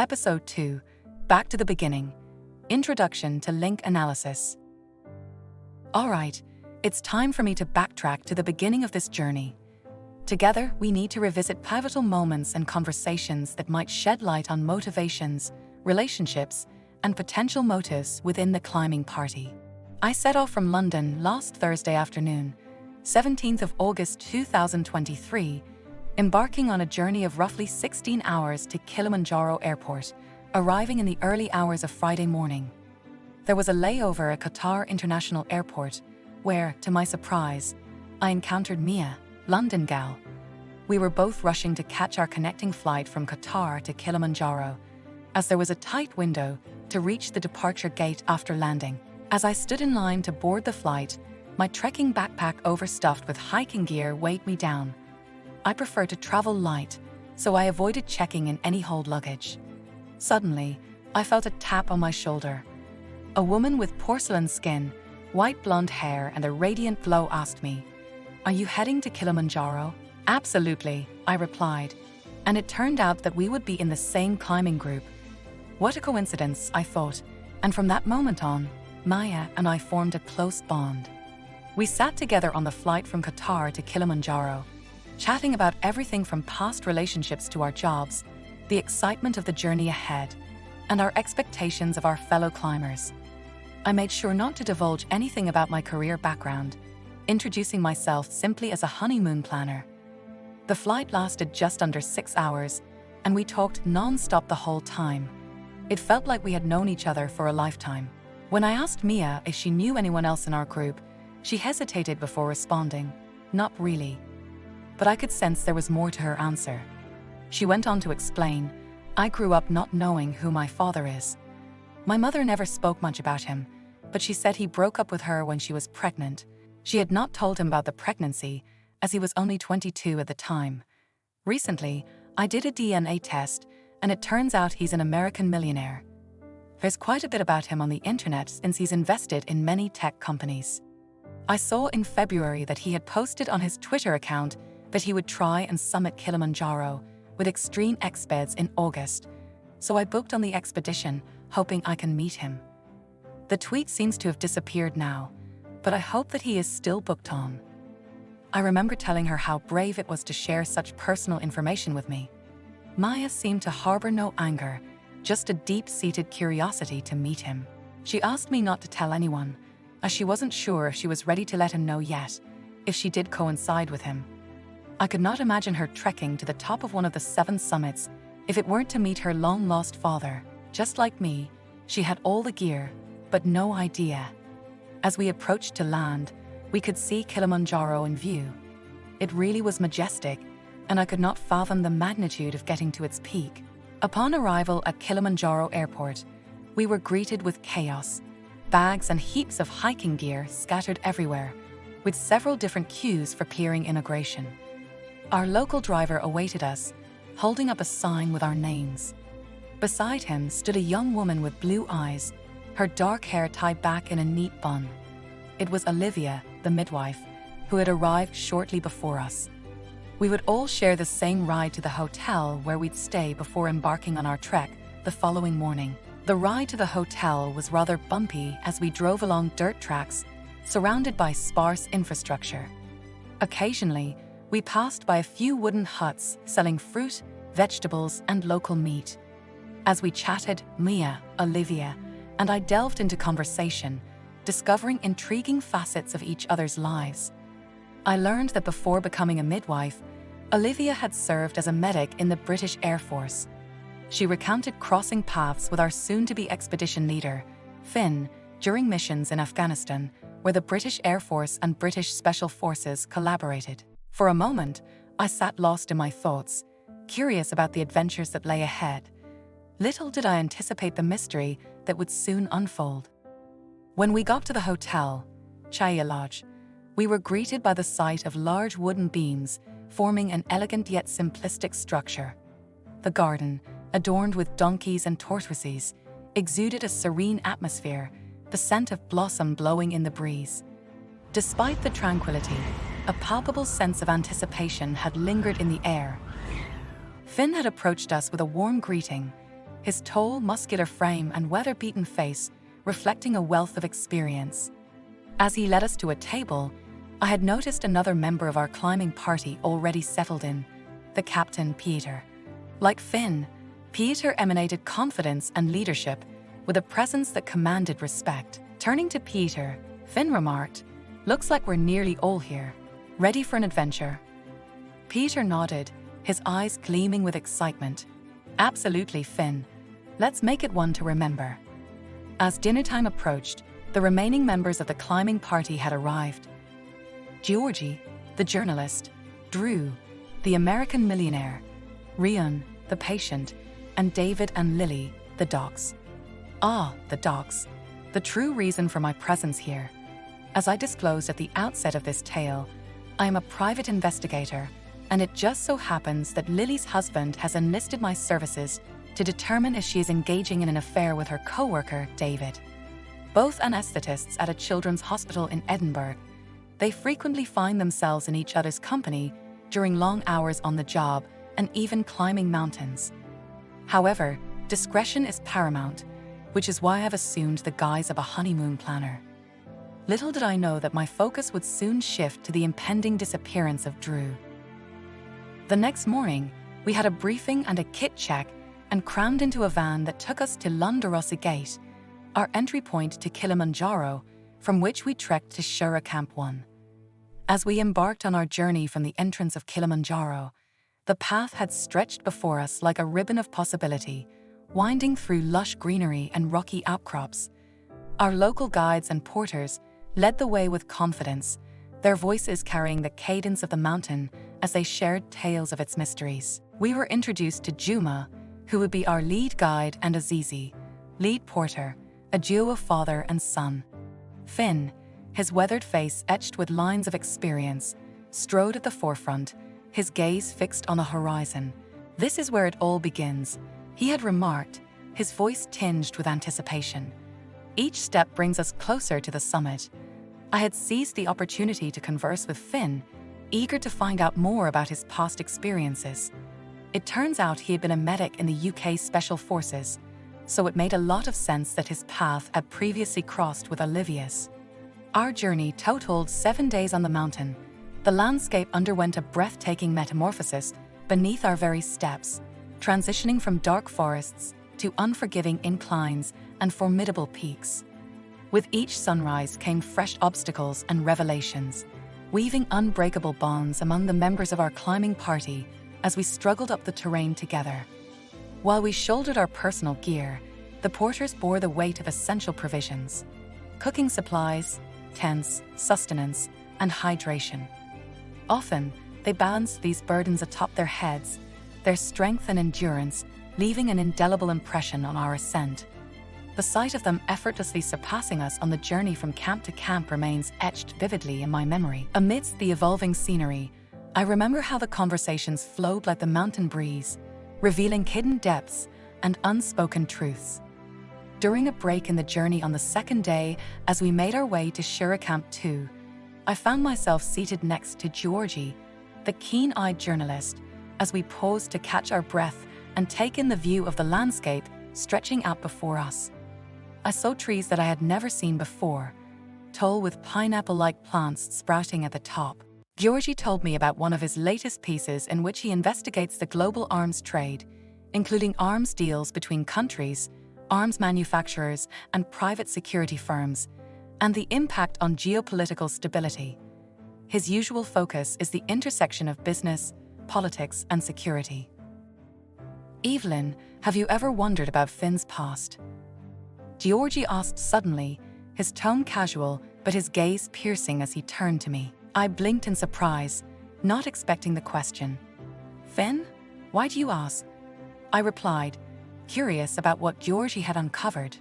Episode 2, Back to the Beginning, Introduction to Link Analysis. Alright, it's time for me to backtrack to the beginning of this journey. Together, we need to revisit pivotal moments and conversations that might shed light on motivations, relationships, and potential motives within the climbing party. I set off from London last Thursday afternoon, 17th of August 2023, embarking on a journey of roughly 16 hours to Kilimanjaro Airport, arriving in the early hours of Friday morning. There was a layover at Qatar International Airport, where, to my surprise, I encountered Mia, London gal. We were both rushing to catch our connecting flight from Qatar to Kilimanjaro, as there was a tight window to reach the departure gate after landing. As I stood in line to board the flight, my trekking backpack overstuffed with hiking gear weighed me down. I prefer to travel light, so I avoided checking in any hold luggage. Suddenly, I felt a tap on my shoulder. A woman with porcelain skin, white blonde hair, and a radiant glow asked me, "Are you heading to Kilimanjaro?" "Absolutely," I replied, and it turned out that we would be in the same climbing group. What a coincidence, I thought, and from that moment on, Maya and I formed a close bond. We sat together on the flight from Qatar to Kilimanjaro, chatting about everything from past relationships to our jobs, the excitement of the journey ahead, and our expectations of our fellow climbers. I made sure not to divulge anything about my career background, introducing myself simply as a honeymoon planner. The flight lasted just under 6 hours, and we talked non-stop the whole time. It felt like we had known each other for a lifetime. When I asked Mia if she knew anyone else in our group, she hesitated before responding, "Not really." But I could sense there was more to her answer. She went on to explain, "I grew up not knowing who my father is. My mother never spoke much about him, but she said he broke up with her when she was pregnant. She had not told him about the pregnancy, as he was only 22 at the time. Recently, I did a DNA test, and it turns out he's an American millionaire. There's quite a bit about him on the internet since he's invested in many tech companies. I saw in February that he had posted on his Twitter account that he would try and summit Kilimanjaro with extreme expeds in August, so I booked on the expedition, hoping I can meet him. The tweet seems to have disappeared now, but I hope that he is still booked on." I remember telling her how brave it was to share such personal information with me. Maya seemed to harbor no anger, just a deep-seated curiosity to meet him. She asked me not to tell anyone, as she wasn't sure if she was ready to let him know yet, if she did coincide with him. I could not imagine her trekking to the top of one of the 7 summits if it weren't to meet her long-lost father. Just like me, she had all the gear, but no idea. As we approached to land, we could see Kilimanjaro in view. It really was majestic, and I could not fathom the magnitude of getting to its peak. Upon arrival at Kilimanjaro Airport, we were greeted with chaos, bags and heaps of hiking gear scattered everywhere, with several different queues for clearing immigration. Our local driver awaited us, holding up a sign with our names. Beside him stood a young woman with blue eyes, her dark hair tied back in a neat bun. It was Olivia, the midwife, who had arrived shortly before us. We would all share the same ride to the hotel where we'd stay before embarking on our trek the following morning. The ride to the hotel was rather bumpy as we drove along dirt tracks surrounded by sparse infrastructure. Occasionally, we passed by a few wooden huts selling fruit, vegetables, and local meat. As we chatted, Mia, Olivia, and I delved into conversation, discovering intriguing facets of each other's lives. I learned that before becoming a midwife, Olivia had served as a medic in the British Air Force. She recounted crossing paths with our soon-to-be expedition leader, Finn, during missions in Afghanistan, where the British Air Force and British Special Forces collaborated. For a moment, I sat lost in my thoughts, curious about the adventures that lay ahead. Little did I anticipate the mystery that would soon unfold. When we got to the hotel, Chaya Lodge, we were greeted by the sight of large wooden beams forming an elegant yet simplistic structure. The garden, adorned with donkeys and tortoises, exuded a serene atmosphere, the scent of blossom blowing in the breeze. Despite the tranquility, a palpable sense of anticipation had lingered in the air. Finn had approached us with a warm greeting, his tall, muscular frame and weather-beaten face reflecting a wealth of experience. As he led us to a table, I had noticed another member of our climbing party already settled in, the captain, Peter. Like Finn, Peter emanated confidence and leadership, with a presence that commanded respect. Turning to Peter, Finn remarked, "Looks like we're nearly all here. Ready for an adventure?" Peter nodded, his eyes gleaming with excitement. "Absolutely, Finn. Let's make it one to remember." As dinner time approached, the remaining members of the climbing party had arrived. Georgie, the journalist, Drew, the American millionaire, Rian, the patient, and David and Lily, the dogs. Ah, the dogs. The true reason for my presence here. As I disclosed at the outset of this tale, I am a private investigator, and it just so happens that Lily's husband has enlisted my services to determine if she is engaging in an affair with her co-worker, David. Both anaesthetists at a children's hospital in Edinburgh, they frequently find themselves in each other's company during long hours on the job and even climbing mountains. However, discretion is paramount, which is why I've assumed the guise of a honeymoon planner. Little did I know that my focus would soon shift to the impending disappearance of Drew. The next morning, we had a briefing and a kit check and crammed into a van that took us to Lundarosa Gate, our entry point to Kilimanjaro, from which we trekked to Shura Camp 1. As we embarked on our journey from the entrance of Kilimanjaro, the path had stretched before us like a ribbon of possibility, winding through lush greenery and rocky outcrops. Our local guides and porters led the way with confidence, their voices carrying the cadence of the mountain as they shared tales of its mysteries. We were introduced to Juma, who would be our lead guide, and Azizi, lead porter, a duo of father and son. Finn, his weathered face etched with lines of experience, strode at the forefront, his gaze fixed on the horizon. "This is where it all begins," he had remarked, his voice tinged with anticipation. "Each step brings us closer to the summit." I had seized the opportunity to converse with Finn, eager to find out more about his past experiences. It turns out he had been a medic in the UK Special Forces, so it made a lot of sense that his path had previously crossed with Olivia's. Our journey totaled 7 days on the mountain. The landscape underwent a breathtaking metamorphosis beneath our very steps, transitioning from dark forests to unforgiving inclines and formidable peaks. With each sunrise came fresh obstacles and revelations, weaving unbreakable bonds among the members of our climbing party as we struggled up the terrain together. While we shouldered our personal gear, the porters bore the weight of essential provisions: cooking supplies, tents, sustenance, and hydration. Often, they balanced these burdens atop their heads, their strength and endurance leaving an indelible impression on our ascent. The sight of them effortlessly surpassing us on the journey from camp to camp remains etched vividly in my memory. Amidst the evolving scenery, I remember how the conversations flowed like the mountain breeze, revealing hidden depths and unspoken truths. During a break in the journey on the second day, as we made our way to Shura Camp 2, I found myself seated next to Georgie, the keen-eyed journalist, as we paused to catch our breath and take in the view of the landscape stretching out before us. I saw trees that I had never seen before, tall with pineapple-like plants sprouting at the top. Georgie told me about one of his latest pieces in which he investigates the global arms trade, including arms deals between countries, arms manufacturers, and private security firms, and the impact on geopolitical stability. His usual focus is the intersection of business, politics, and security. "Evelyn, have you ever wondered about Finn's past?" Georgie asked suddenly, his tone casual but his gaze piercing as he turned to me. I blinked in surprise, not expecting the question. "Finn? Why do you ask?" I replied, curious about what Georgie had uncovered.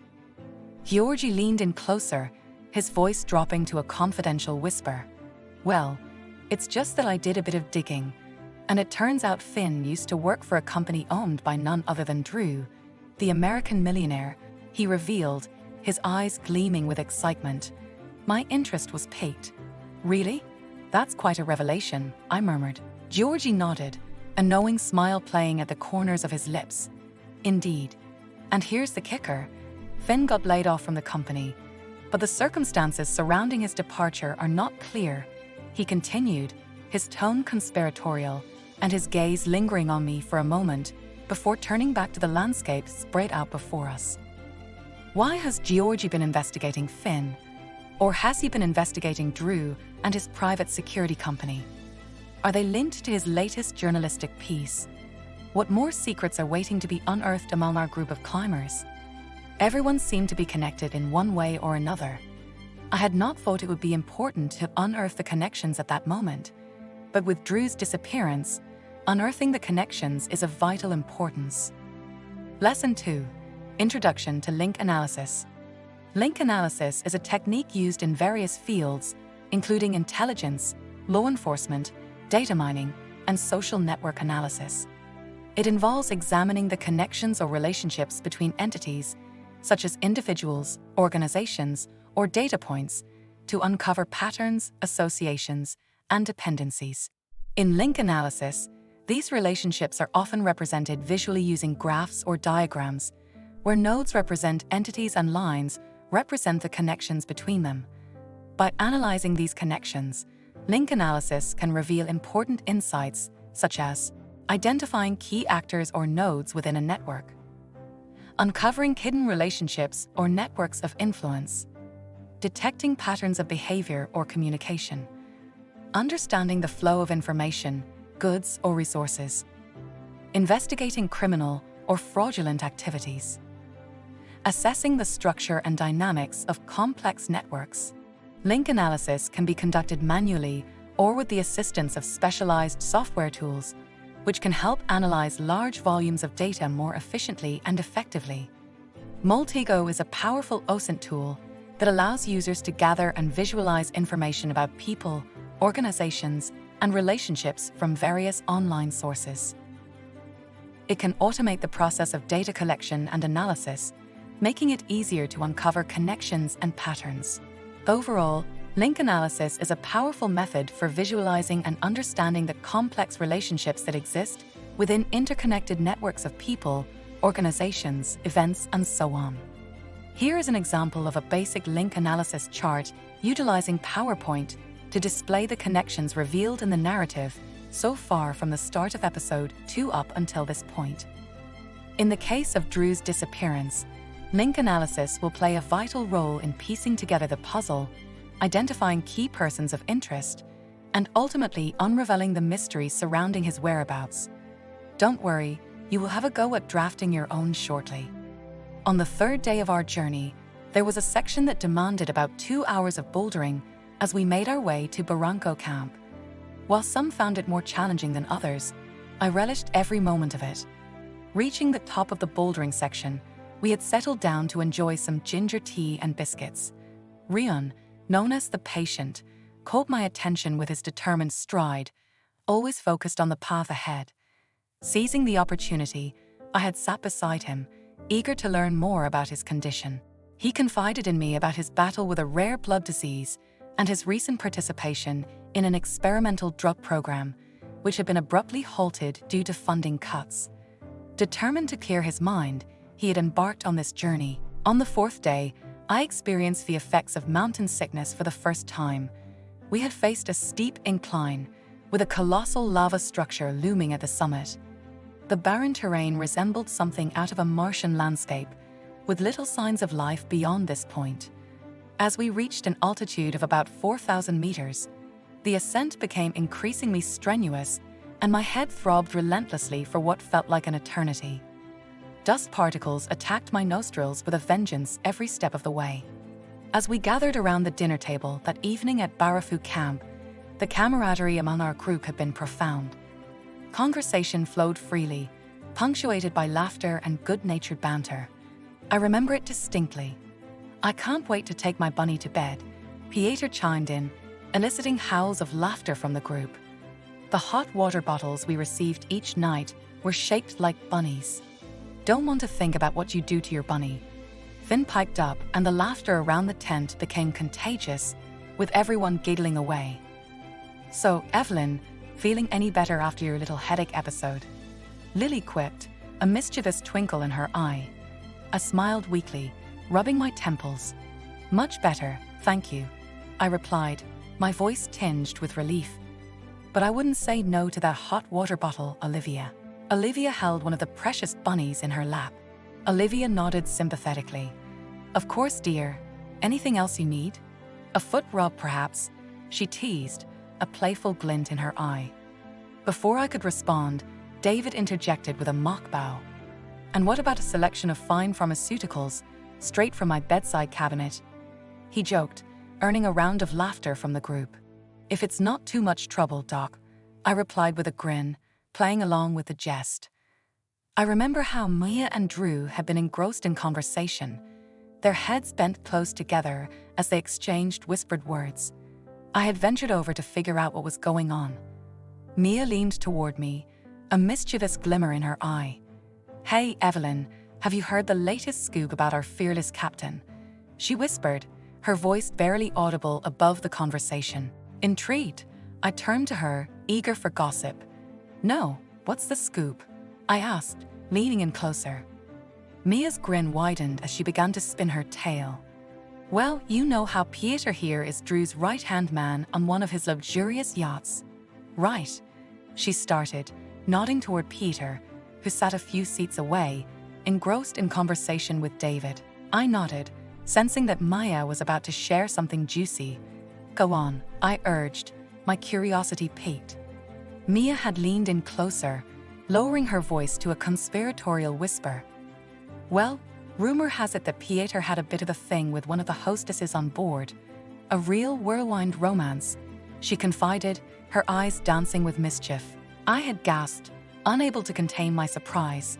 Georgie leaned in closer, his voice dropping to a confidential whisper. "Well, it's just that I did a bit of digging, and it turns out Finn used to work for a company owned by none other than Drew, the American millionaire," he revealed, his eyes gleaming with excitement. My interest was piqued. "Really? That's quite a revelation," I murmured. Georgie nodded, a knowing smile playing at the corners of his lips. "Indeed. And here's the kicker. Finn got laid off from the company, but the circumstances surrounding his departure are not clear. He continued, his tone conspiratorial, and his gaze lingering on me for a moment before turning back to the landscape spread out before us. Why has Georgie been investigating Finn? Or has he been investigating Drew and his private security company? Are they linked to his latest journalistic piece? What more secrets are waiting to be unearthed among our group of climbers? Everyone seemed to be connected in one way or another. I had not thought it would be important to unearth the connections at that moment, but with Drew's disappearance, unearthing the connections is of vital importance. Lesson 2. Introduction to Link Analysis. Link analysis is a technique used in various fields, including intelligence, law enforcement, data mining, and social network analysis. It involves examining the connections or relationships between entities, such as individuals, organizations, or data points, to uncover patterns, associations, and dependencies. In link analysis, these relationships are often represented visually using graphs or diagrams, where nodes represent entities and lines represent the connections between them. By analyzing these connections, link analysis can reveal important insights, such as identifying key actors or nodes within a network, uncovering hidden relationships or networks of influence, detecting patterns of behavior or communication, understanding the flow of information, goods, or resources, investigating criminal or fraudulent activities, assessing the structure and dynamics of complex networks. Link analysis can be conducted manually or with the assistance of specialized software tools, which can help analyze large volumes of data more efficiently and effectively. Multigo is a powerful OSINT tool that allows users to gather and visualize information about people, organizations, and relationships from various online sources. It can automate the process of data collection and analysis, making it easier to uncover connections and patterns. Overall, link analysis is a powerful method for visualizing and understanding the complex relationships that exist within interconnected networks of people, organizations, events, and so on. Here is an example of a basic link analysis chart utilizing PowerPoint to display the connections revealed in the narrative so far from the start of episode 2 up until this point. In the case of Drew's disappearance, link analysis will play a vital role in piecing together the puzzle, identifying key persons of interest, and ultimately unraveling the mystery surrounding his whereabouts. Don't worry, you will have a go at drafting your own shortly. On the third day of our journey, there was a section that demanded about 2 hours of bouldering as we made our way to Barranco Camp. While some found it more challenging than others, I relished every moment of it. Reaching the top of the bouldering section, we had settled down to enjoy some ginger tea and biscuits. Rion, known as the patient, caught my attention with his determined stride, always focused on the path ahead. Seizing the opportunity, I had sat beside him, eager to learn more about his condition. He confided in me about his battle with a rare blood disease and his recent participation in an experimental drug program, which had been abruptly halted due to funding cuts. Determined to clear his mind, he had embarked on this journey. On the 4th day, I experienced the effects of mountain sickness for the first time. We had faced a steep incline, with a colossal lava structure looming at the summit. The barren terrain resembled something out of a Martian landscape, with little signs of life beyond this point. As we reached an altitude of about 4,000 meters, the ascent became increasingly strenuous, and my head throbbed relentlessly for what felt like an eternity. Dust particles attacked my nostrils with a vengeance every step of the way. As we gathered around the dinner table that evening at Barafu Camp, the camaraderie among our group had been profound. Conversation flowed freely, punctuated by laughter and good-natured banter. I remember it distinctly. "I can't wait to take my bunny to bed," Pieter chimed in, eliciting howls of laughter from the group. The hot water bottles we received each night were shaped like bunnies. "Don't want to think about what you do to your bunny." Finn piped up, and the laughter around the tent became contagious, with everyone giggling away. "So, Evelyn, feeling any better after your little headache episode?" Lily quipped, a mischievous twinkle in her eye. I smiled weakly, rubbing my temples. "Much better, thank you," I replied, my voice tinged with relief. But I wouldn't say no to that hot water bottle, Olivia. Olivia held one of the precious bunnies in her lap. Olivia nodded sympathetically. "Of course, dear. Anything else you need? A foot rub, perhaps?" she teased, a playful glint in her eye. Before I could respond, David interjected with a mock bow. "And what about a selection of fine pharmaceuticals, straight from my bedside cabinet?" he joked, earning a round of laughter from the group. "If it's not too much trouble, Doc," I replied with a grin, playing along with the jest. I remember how Mia and Drew had been engrossed in conversation, their heads bent close together as they exchanged whispered words. I had ventured over to figure out what was going on. Mia leaned toward me, a mischievous glimmer in her eye. "Hey, Evelyn, have you heard the latest scoop about our fearless captain?" she whispered, her voice barely audible above the conversation. Intrigued, I turned to her, eager for gossip. "No, what's the scoop?" I asked, leaning in closer. Mia's grin widened as she began to spin her tale. "Well, you know how Pieter here is Drew's right-hand man on one of his luxurious yachts." "Right," she started, nodding toward Pieter, who sat a few seats away, engrossed in conversation with David. I nodded, sensing that Maya was about to share something juicy. "Go on," I urged, my curiosity piqued. Mia had leaned in closer, lowering her voice to a conspiratorial whisper. "Well, rumor has it that Pieter had a bit of a thing with one of the hostesses on board. A real whirlwind romance," she confided, her eyes dancing with mischief. I had gasped, unable to contain my surprise.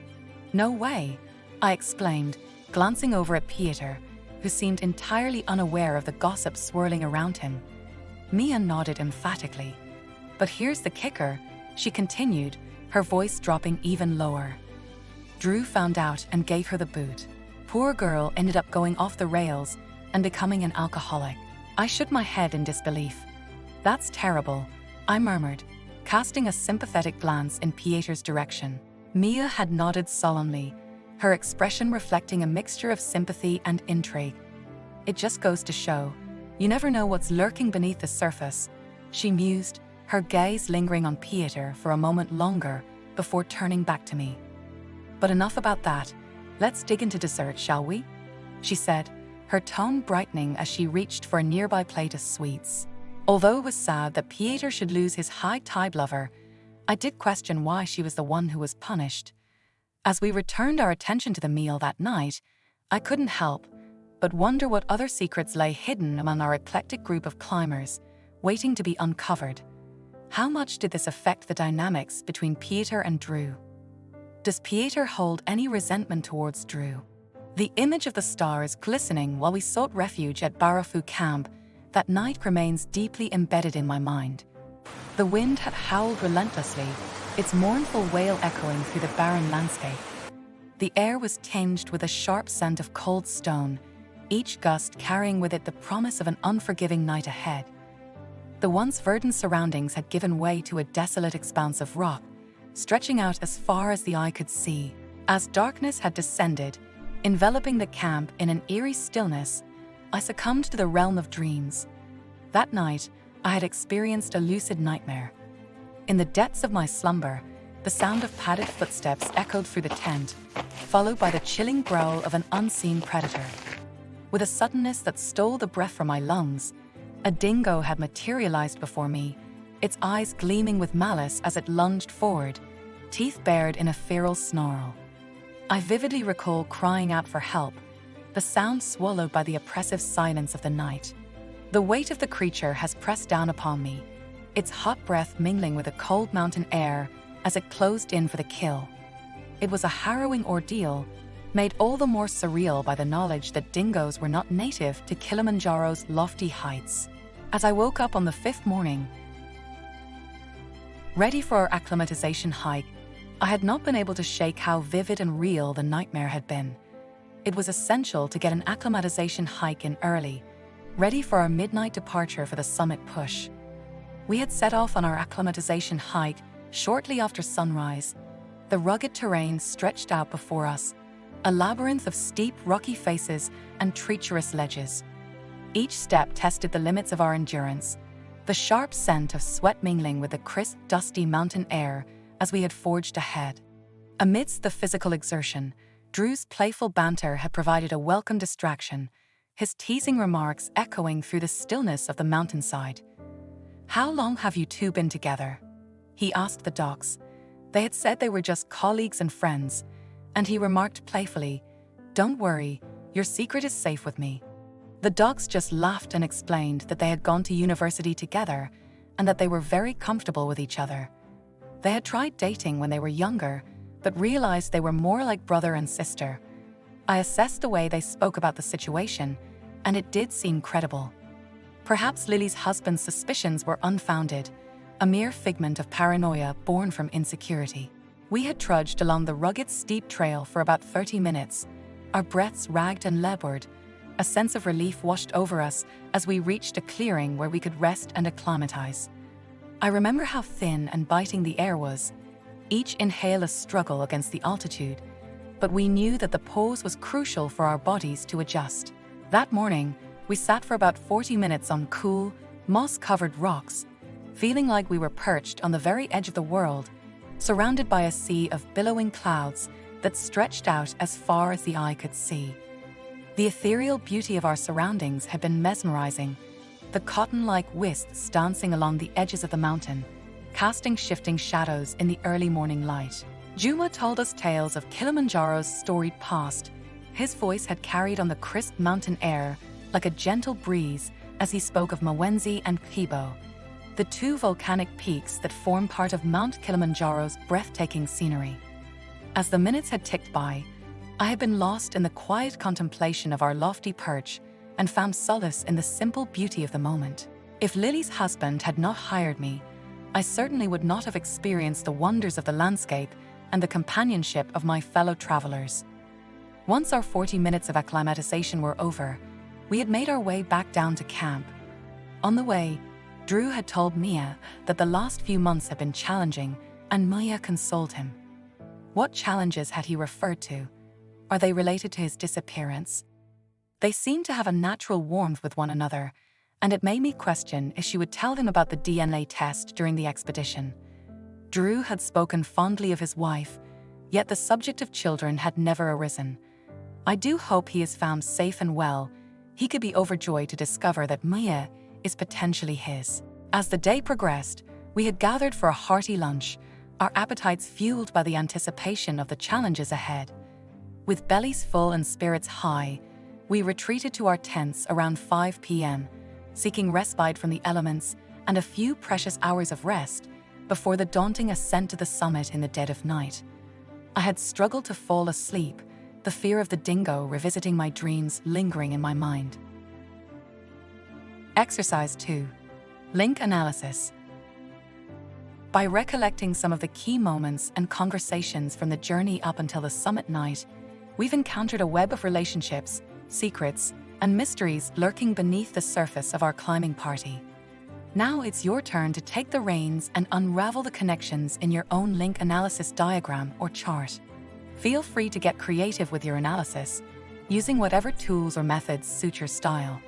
"No way," I exclaimed, glancing over at Pieter, who seemed entirely unaware of the gossip swirling around him. Mia nodded emphatically. "But here's the kicker," she continued, her voice dropping even lower. "Drew found out and gave her the boot. Poor girl ended up going off the rails and becoming an alcoholic." I shook my head in disbelief. "That's terrible," I murmured, casting a sympathetic glance in Pieter's direction. Mia had nodded solemnly, her expression reflecting a mixture of sympathy and intrigue. "It just goes to show, you never know what's lurking beneath the surface," she mused, her gaze lingering on Pieter for a moment longer before turning back to me. "But enough about that. Let's dig into dessert, shall we?" she said, her tone brightening as she reached for a nearby plate of sweets. Although it was sad that Pieter should lose his high-tide lover, I did question why she was the one who was punished. As we returned our attention to the meal that night, I couldn't help but wonder what other secrets lay hidden among our eclectic group of climbers, waiting to be uncovered. How much did this affect the dynamics between Pieter and Drew? Does Pieter hold any resentment towards Drew? The image of the stars glistening while we sought refuge at Barafu camp that night remains deeply embedded in my mind. The wind had howled relentlessly, its mournful wail echoing through the barren landscape. The air was tinged with a sharp scent of cold stone, each gust carrying with it the promise of an unforgiving night ahead. The once verdant surroundings had given way to a desolate expanse of rock, stretching out as far as the eye could see. As darkness had descended, enveloping the camp in an eerie stillness, I succumbed to the realm of dreams. That night, I had experienced a lucid nightmare. In the depths of my slumber, the sound of padded footsteps echoed through the tent, followed by the chilling growl of an unseen predator. With a suddenness that stole the breath from my lungs, a dingo had materialized before me, its eyes gleaming with malice as it lunged forward, teeth bared in a feral snarl. I vividly recall crying out for help, the sound swallowed by the oppressive silence of the night. The weight of the creature has pressed down upon me, its hot breath mingling with the cold mountain air as it closed in for the kill. It was a harrowing ordeal, made all the more surreal by the knowledge that dingoes were not native to Kilimanjaro's lofty heights. As I woke up on the fifth morning, ready for our acclimatization hike, I had not been able to shake how vivid and real the nightmare had been. It was essential to get an acclimatization hike in early, ready for our midnight departure for the summit push. We had set off on our acclimatization hike shortly after sunrise. The rugged terrain stretched out before us, a labyrinth of steep, rocky faces and treacherous ledges. Each step tested the limits of our endurance, the sharp scent of sweat mingling with the crisp, dusty mountain air as we had forged ahead. Amidst the physical exertion, Drew's playful banter had provided a welcome distraction, his teasing remarks echoing through the stillness of the mountainside. "How long have you two been together?" he asked the dogs. They had said they were just colleagues and friends, and he remarked playfully, "Don't worry, your secret is safe with me." The dogs just laughed and explained that they had gone to university together and that they were very comfortable with each other. They had tried dating when they were younger, but realized they were more like brother and sister. I assessed the way they spoke about the situation, and it did seem credible. Perhaps Lily's husband's suspicions were unfounded, a mere figment of paranoia born from insecurity. We had trudged along the rugged, steep trail for about 30 minutes, our breaths ragged and labored. A sense of relief washed over us as we reached a clearing where we could rest and acclimatize. I remember how thin and biting the air was, each inhale a struggle against the altitude, but we knew that the pause was crucial for our bodies to adjust. That morning, we sat for about 40 minutes on cool, moss-covered rocks, feeling like we were perched on the very edge of the world, surrounded by a sea of billowing clouds that stretched out as far as the eye could see. The ethereal beauty of our surroundings had been mesmerizing, the cotton-like wisps dancing along the edges of the mountain, casting shifting shadows in the early morning light. Juma told us tales of Kilimanjaro's storied past. His voice had carried on the crisp mountain air like a gentle breeze as he spoke of Mawenzi and Kibo, the two volcanic peaks that form part of Mount Kilimanjaro's breathtaking scenery. As the minutes had ticked by, I had been lost in the quiet contemplation of our lofty perch and found solace in the simple beauty of the moment. If Lily's husband had not hired me, I certainly would not have experienced the wonders of the landscape and the companionship of my fellow travelers. Once our 40 minutes of acclimatization were over, we had made our way back down to camp. On the way, Drew had told Mia that the last few months had been challenging, and Mia consoled him. What challenges had he referred to? Are they related to his disappearance? They seemed to have a natural warmth with one another, and it made me question if she would tell him about the DNA test during the expedition. Drew had spoken fondly of his wife, yet the subject of children had never arisen. I do hope he is found safe and well. He could be overjoyed to discover that Mia is potentially his. As the day progressed, we had gathered for a hearty lunch, our appetites fueled by the anticipation of the challenges ahead. With bellies full and spirits high, we retreated to our tents around 5 p.m., seeking respite from the elements and a few precious hours of rest before the daunting ascent to the summit in the dead of night. I had struggled to fall asleep, the fear of the dingo revisiting my dreams lingering in my mind. Exercise 2. Link analysis. By recollecting some of the key moments and conversations from the journey up until the summit night, we've encountered a web of relationships, secrets, and mysteries lurking beneath the surface of our climbing party. Now it's your turn to take the reins and unravel the connections in your own link analysis diagram or chart. Feel free to get creative with your analysis, using whatever tools or methods suit your style.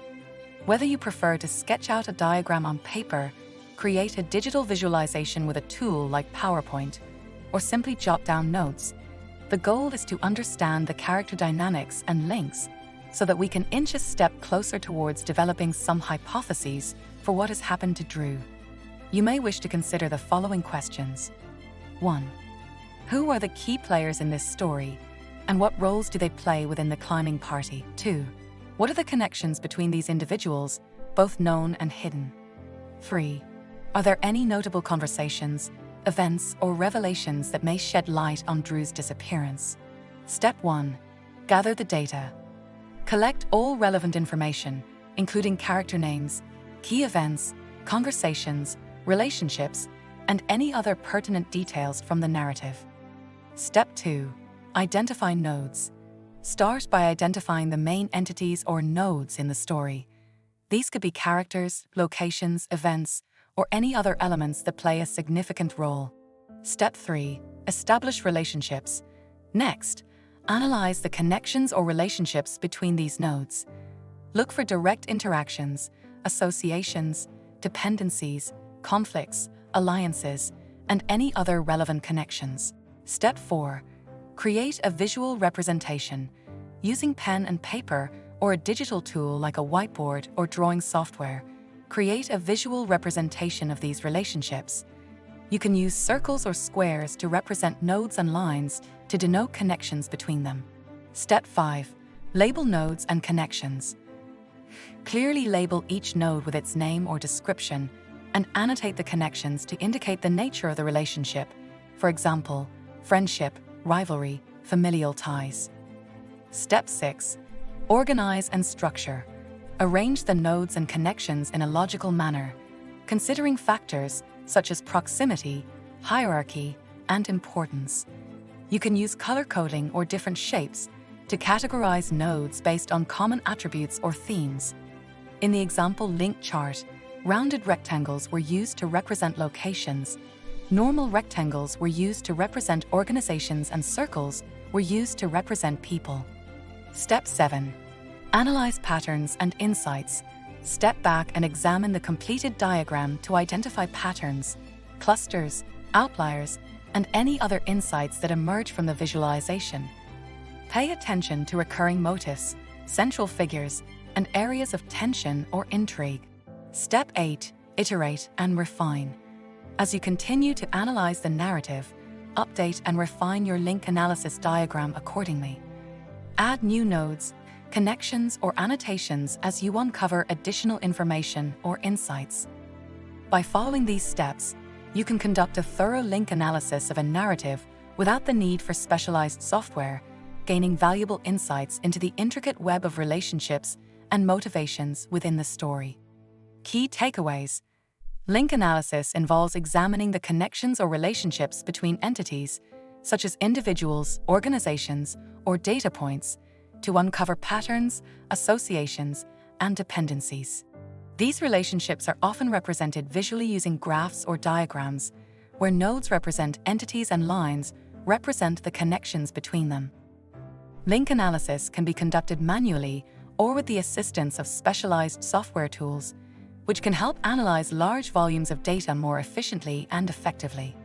Whether you prefer to sketch out a diagram on paper, create a digital visualization with a tool like PowerPoint, or simply jot down notes, the goal is to understand the character dynamics and links so that we can inch a step closer towards developing some hypotheses for what has happened to Drew. You may wish to consider the following questions. 1. Who are the key players in this story, and what roles do they play within the climbing party? 2. What are the connections between these individuals, both known and hidden? 3. Are there any notable conversations, events, or revelations that may shed light on Drew's disappearance? Step 1. Gather the data. Collect all relevant information, including character names, key events, conversations, relationships, and any other pertinent details from the narrative. Step 2. Identify nodes. Start by identifying the main entities or nodes in the story. These could be characters, locations, events, or any other elements that play a significant role. Step 3. Establish relationships. Next, Analyze the connections or relationships between these nodes. Look for direct interactions, associations, dependencies, conflicts, alliances, and any other relevant connections. Step 4. Create a visual representation. Using pen and paper or a digital tool like a whiteboard or drawing software, create a visual representation of these relationships. You can use circles or squares to represent nodes and lines to denote connections between them. Step 5. Label nodes and connections. Clearly label each node with its name or description and annotate the connections to indicate the nature of the relationship. For example, friendship, rivalry, familial ties. Step 6. Organize and structure. Arrange the nodes and connections in a logical manner, considering factors such as proximity, hierarchy, and importance. You can use color coding or different shapes to categorize nodes based on common attributes or themes. In the example link chart, rounded rectangles were used to represent locations, normal rectangles were used to represent organizations, and circles were used to represent people. Step 7. Analyze patterns and insights. Step back and examine the completed diagram to identify patterns, clusters, outliers, and any other insights that emerge from the visualization. Pay attention to recurring motifs, central figures, and areas of tension or intrigue. Step 8. Iterate and refine. As you continue to analyze the narrative, update and refine your link analysis diagram accordingly. Add new nodes, connections, or annotations as you uncover additional information or insights. By following these steps, you can conduct a thorough link analysis of a narrative without the need for specialized software, gaining valuable insights into the intricate web of relationships and motivations within the story. Key takeaways. Link analysis involves examining the connections or relationships between entities, such as individuals, organizations, or data points, to uncover patterns, associations, and dependencies. These relationships are often represented visually using graphs or diagrams, where nodes represent entities and lines represent the connections between them. Link analysis can be conducted manually or with the assistance of specialized software tools, which can help analyze large volumes of data more efficiently and effectively.